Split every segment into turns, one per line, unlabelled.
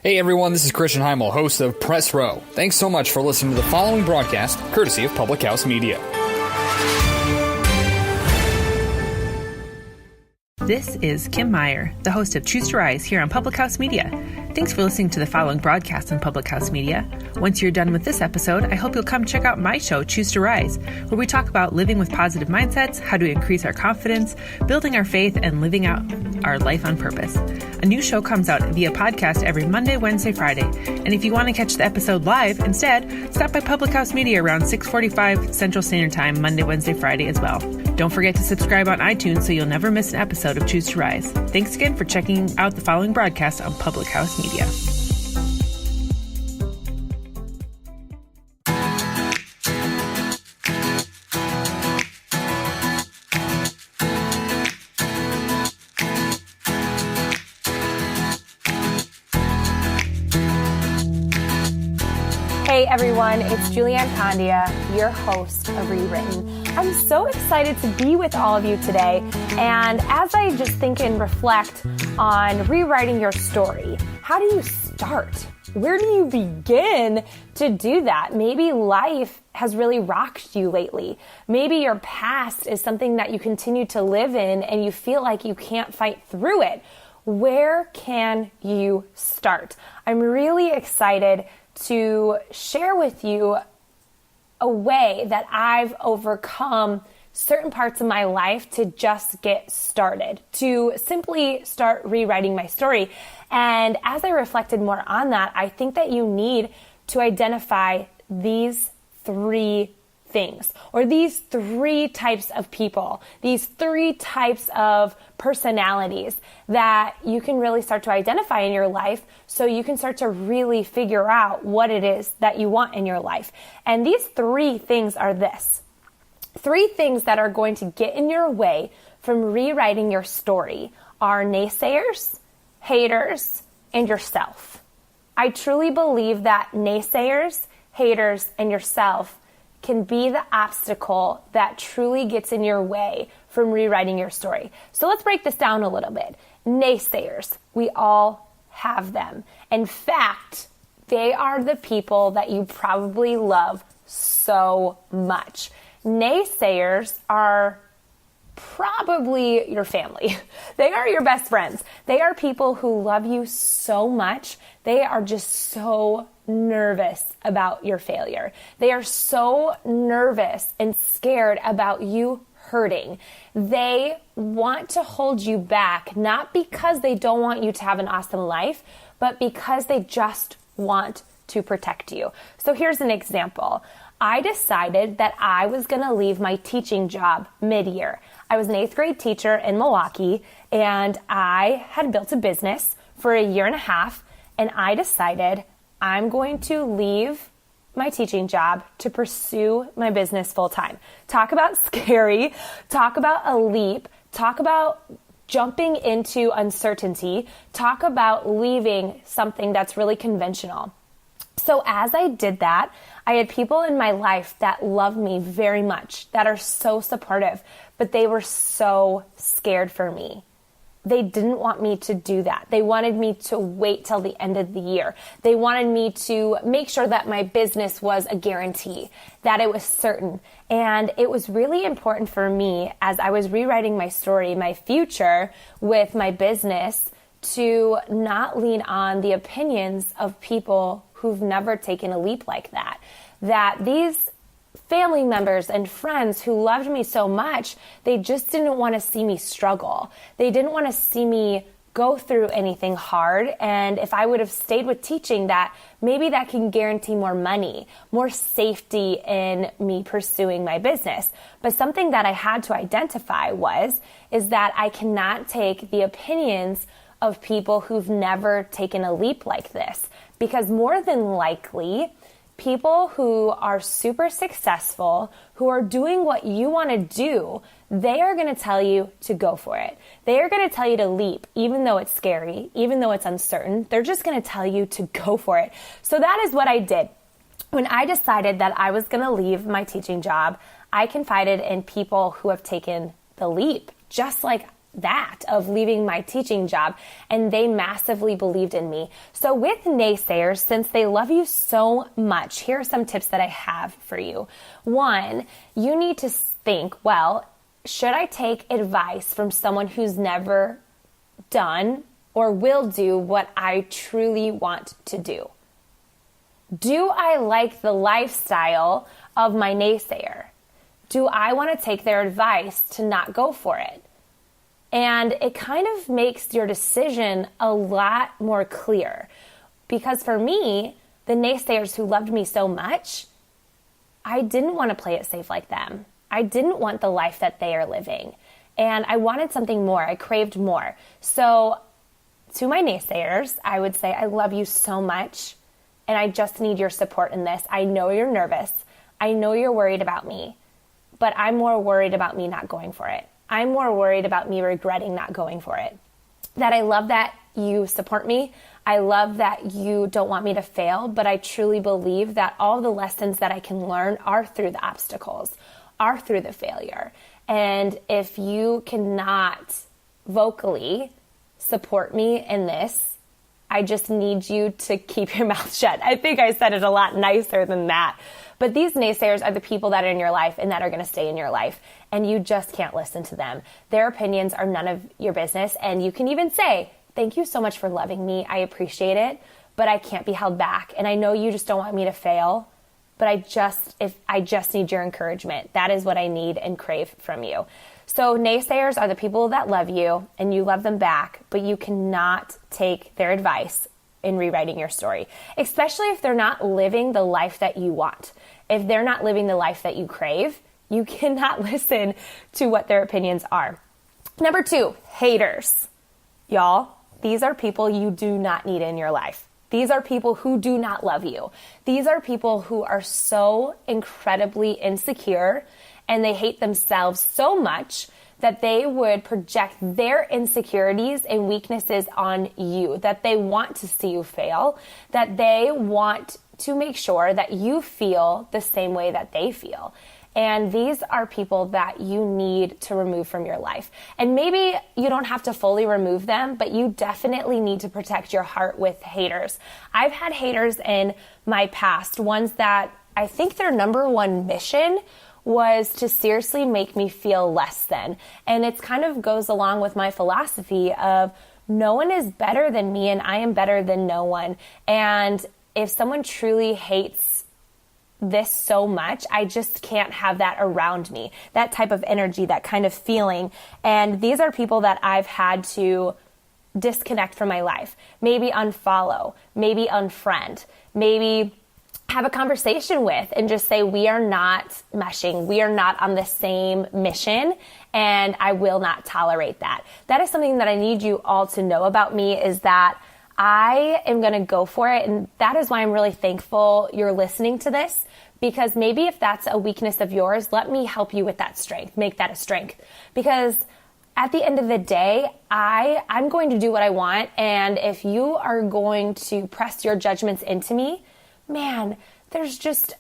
Hey everyone, this is Christian Heimel, host of Press Row. Thanks so much for listening to the following broadcast, courtesy of Public House Media.
This is Kim Meyer, the host of Choose to Rise here on Public House Media. Thanks for listening to the following broadcast on Public House Media. Once you're done with this episode, I hope you'll come check out my show, Choose to Rise, where we talk about living with positive mindsets, how to increase our confidence, building our faith, and living out our life on purpose. A new show comes out via podcast every Monday, Wednesday, Friday. And if you want to catch the episode live instead, stop by Public House Media around 6:45 Central Standard Time, Monday, Wednesday, Friday as well. Don't forget to subscribe on iTunes so you'll never miss an episode of Choose to Rise. Thanks again for checking out the following broadcast on Public House Media.
Hey everyone, it's Julianne Condia, your host of Rewritten. I'm so excited to be with all of you today, and as I just think and reflect on rewriting your story, how do you start? Where do you begin to do that? Maybe life has really rocked you lately. Maybe your past is something that you continue to live in and you feel like you can't fight through it. Where can you start? I'm really excited to share with you a way that I've overcome certain parts of my life to just get started, to simply start rewriting my story. And as I reflected more on that, I think that you need to identify these three things, or these three types of people, these three types of personalities that you can really start to identify in your life so you can start to really figure out what it is that you want in your life. And these three things are this. Three things that are going to get in your way from rewriting your story are naysayers, haters, and yourself. I truly believe that naysayers, haters, and yourself can be the obstacle that truly gets in your way from rewriting your story. So let's break this down a little bit. Naysayers, we all have them. In fact, they are the people that you probably love so much. Naysayers are probably your family. They are your best friends. They are people who love you so much. They are just so nervous about your failure. They are so nervous and scared about you hurting. They want to hold you back, not because they don't want you to have an awesome life, but because they just want to protect you. So here's an example. I decided that I was going to leave my teaching job mid-year. I was an 8th grade teacher in Milwaukee, and I had built a business for a year and a half, and I decided I'm going to leave my teaching job to pursue my business full time. Talk about scary, talk about a leap, talk about jumping into uncertainty, talk about leaving something that's really conventional. So as I did that, I had people in my life that love me very much, that are so supportive, but they were so scared for me. They didn't want me to do that. They wanted me to wait till the end of the year. They wanted me to make sure that my business was a guarantee, that it was certain. And it was really important for me as I was rewriting my story, my future with my business, to not lean on the opinions of people who've never taken a leap like that. That these family members and friends who loved me so much, they just didn't want to see me struggle. They didn't want to see me go through anything hard. And if I would have stayed with teaching, that maybe that can guarantee more money, more safety in me pursuing my business. But something that I had to identify is that I cannot take the opinions of people who've never taken a leap like this, because more than likely, people who are super successful, who are doing what you want to do, they are going to tell you to go for it. They are going to tell you to leap, even though it's scary, even though it's uncertain. They're just going to tell you to go for it. So that is what I did. When I decided that I was going to leave my teaching job, I confided in people who have taken the leap, just like of leaving my teaching job, and they massively believed in me. So with naysayers, since they love you so much, here are some tips that I have for you. One, you need to think, well, should I take advice from someone who's never done or will do what I truly want to do? Do I like the lifestyle of my naysayer? Do I want to take their advice to not go for it? And it kind of makes your decision a lot more clear. Because for me, the naysayers who loved me so much, I didn't want to play it safe like them. I didn't want the life that they are living. And I wanted something more. I craved more. So to my naysayers, I would say, I love you so much, and I just need your support in this. I know you're nervous. I know you're worried about me, but I'm more worried about me not going for it. I'm more worried about me regretting not going for it. That I love that you support me. I love that you don't want me to fail, but I truly believe that all the lessons that I can learn are through the obstacles, are through the failure. And if you cannot vocally support me in this, I just need you to keep your mouth shut. I think I said it a lot nicer than that. But these naysayers are the people that are in your life and that are going to stay in your life. And you just can't listen to them. Their opinions are none of your business. And you can even say, thank you so much for loving me. I appreciate it, but I can't be held back. And I know you just don't want me to fail, but I just need your encouragement. That is what I need and crave from you. So naysayers are the people that love you and you love them back, but you cannot take their advice in rewriting your story, especially if they're not living the life that you want. If they're not living the life that you crave, you cannot listen to what their opinions are. Number 2, haters. Y'all, these are people you do not need in your life. These are people who do not love you. These are people who are so incredibly insecure and they hate themselves so much that they would project their insecurities and weaknesses on you, that they want to see you fail, that they want to make sure that you feel the same way that they feel. And these are people that you need to remove from your life. And maybe you don't have to fully remove them, but you definitely need to protect your heart with haters. I've had haters in my past, ones that I think their number one mission was to seriously make me feel less than. And it kind of goes along with my philosophy of no one is better than me and I am better than no one. And if someone truly hates this so much, I just can't have that around me, that type of energy, that kind of feeling. And these are people that I've had to disconnect from my life, maybe unfollow, maybe unfriend, maybe have a conversation with and just say, we are not meshing. We are not on the same mission, and I will not tolerate that. That is something that I need you all to know about me, is that I am going to go for it. And that is why I'm really thankful you're listening to this, because maybe if that's a weakness of yours, let me help you with that strength, make that a strength. Because at the end of the day, I'm going to do what I want. And if you are going to press your judgments into me, man, there's just,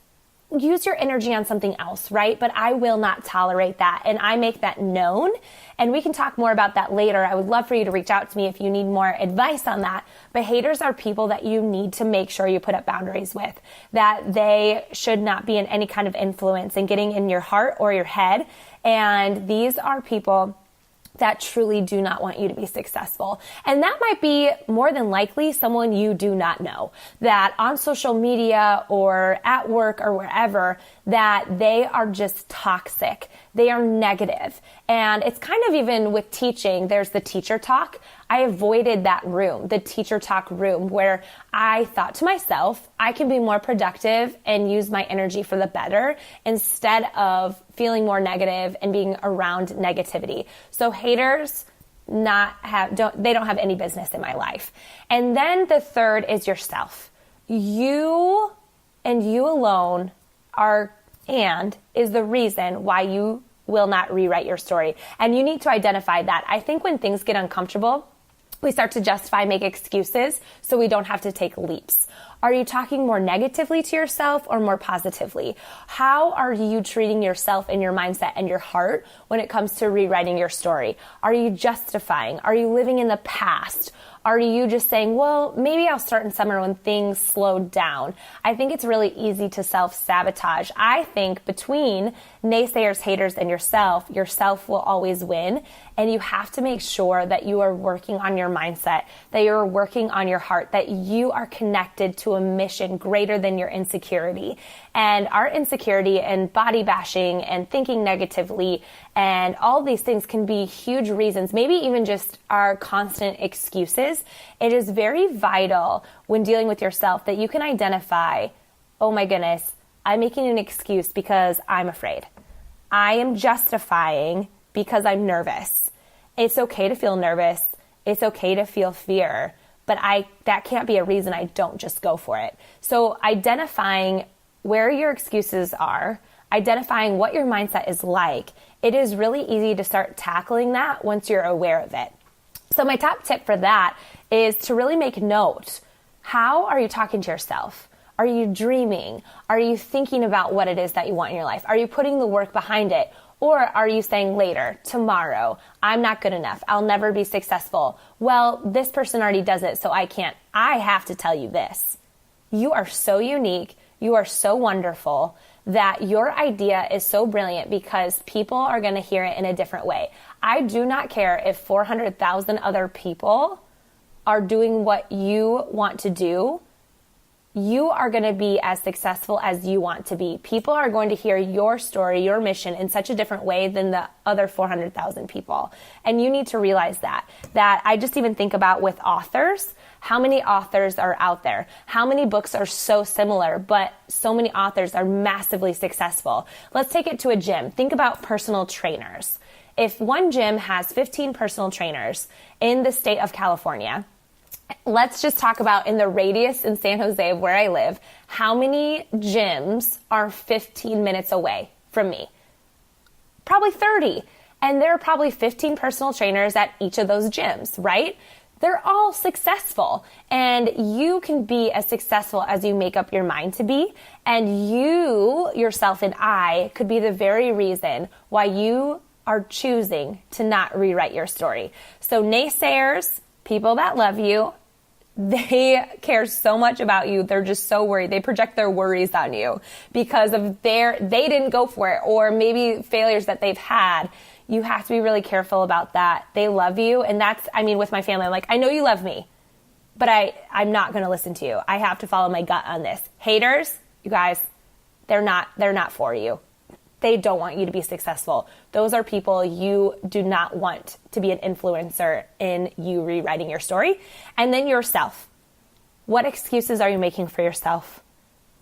use your energy on something else, right? But I will not tolerate that. And I make that known. And we can talk more about that later. I would love for you to reach out to me if you need more advice on that. But haters are people that you need to make sure you put up boundaries with, that they should not be in any kind of influence and getting in your heart or your head. And these are people that truly do not want you to be successful. And that might be more than likely someone you do not know, that on social media or at work or wherever, that they are just toxic. They are negative. And it's kind of even with teaching, there's the teacher talk. I avoided that room, the teacher talk room, where I thought to myself, I can be more productive and use my energy for the better instead of feeling more negative and being around negativity. So haters don't have any business in my life. And then the third is yourself. You and you alone is the reason why you will not rewrite your story. And you need to identify that. I think when things get uncomfortable, We start to justify, make excuses so we don't have to take leaps. Are you talking more negatively to yourself or more positively? How are you treating yourself and your mindset and your heart when it comes to rewriting your story? Are you justifying? Are you living in the past? Are you just saying, well, maybe I'll start in summer when things slow down? I think it's really easy to self-sabotage. I think between naysayers, haters, and yourself will always win. And you have to make sure that you are working on your mindset, that you're working on your heart, that you are connected to a mission greater than your insecurity. And our insecurity and body bashing and thinking negatively and all these things can be huge reasons, maybe even just our constant excuses. It is very vital when dealing with yourself that you can identify, oh my goodness, I'm making an excuse because I'm afraid. I am justifying because I'm nervous. It's okay to feel nervous. It's okay to feel fear, but that can't be a reason I don't just go for it. So identifying where your excuses are, identifying what your mindset is like, it is really easy to start tackling that once you're aware of it. So my top tip for that is to really make note. How are you talking to yourself? Are you dreaming? Are you thinking about what it is that you want in your life? Are you putting the work behind it? Or are you saying later, tomorrow, I'm not good enough, I'll never be successful. Well, this person already does it, so I can't. I have to tell you this. You are so unique, you are so wonderful, that your idea is so brilliant because people are going to hear it in a different way. I do not care if 400,000 other people are doing what you want to do. You are going to be as successful as you want to be. People are going to hear your story, your mission in such a different way than the other 400,000 people. And you need to realize that I just even think about with authors, how many authors are out there? How many books are so similar, but so many authors are massively successful? Let's take it to a gym. Think about personal trainers. If one gym has 15 personal trainers in the state of California, let's just talk about in the radius in San Jose of where I live, how many gyms are 15 minutes away from me? Probably 30. And there are probably 15 personal trainers at each of those gyms, right? They're all successful. And you can be as successful as you make up your mind to be. And you, yourself and I, could be the very reason why you are choosing to not rewrite your story. So naysayers, people that love you, they care so much about you. They're just so worried. They project their worries on you because of they didn't go for it, or maybe failures that they've had. You have to be really careful about that. They love you. And that's, with my family, I'm like, I know you love me, but I'm not going to listen to you. I have to follow my gut on this. Haters, you guys, they're not for you. They don't want you to be successful. Those are people you do not want to be an influencer in you rewriting your story. And then yourself. What excuses are you making for yourself?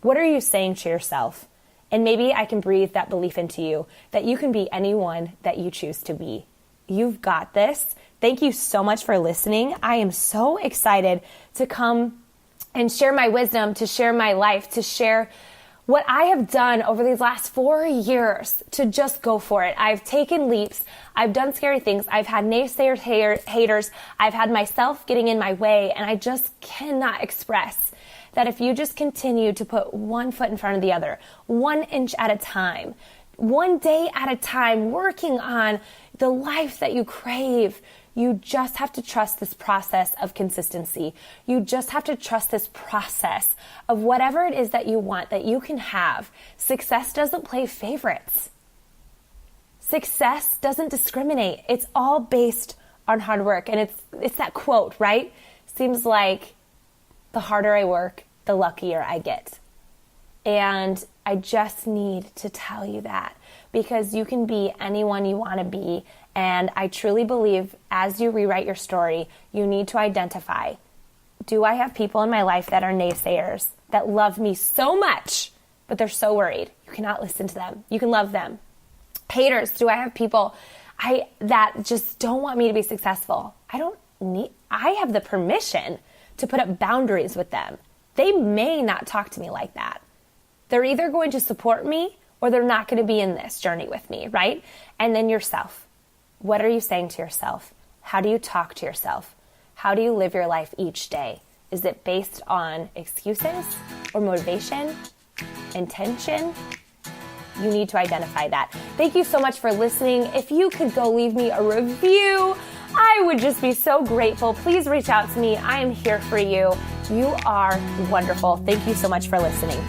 What are you saying to yourself? And maybe I can breathe that belief into you that you can be anyone that you choose to be. You've got this. Thank you so much for listening. I am so excited to come and share my wisdom, to share my life, to share what I have done over these last 4 years to just go for it. I've taken leaps. I've done scary things. I've had naysayers, haters. I've had myself getting in my way. And I just cannot express that if you just continue to put one foot in front of the other, 1 inch at a time, 1 day at a time, working on the life that you crave, you just have to trust this process of consistency. You just have to trust this process of whatever it is that you want, that you can have. Success doesn't play favorites. Success doesn't discriminate. It's all based on hard work. And it's that quote, right? Seems like the harder I work, the luckier I get. And I just need to tell you that because you can be anyone you want to be. And I truly believe as you rewrite your story, you need to identify, do I have people in my life that are naysayers, that love me so much, but they're so worried? You cannot listen to them. You can love them. Haters, do I have people that just don't want me to be successful? I have the permission to put up boundaries with them. They may not talk to me like that. They're either going to support me or they're not going to be in this journey with me, right? And then yourself. What are you saying to yourself? How do you talk to yourself? How do you live your life each day? Is it based on excuses or motivation, intention? You need to identify that. Thank you so much for listening. If you could go leave me a review, I would just be so grateful. Please reach out to me. I am here for you. You are wonderful. Thank you so much for listening.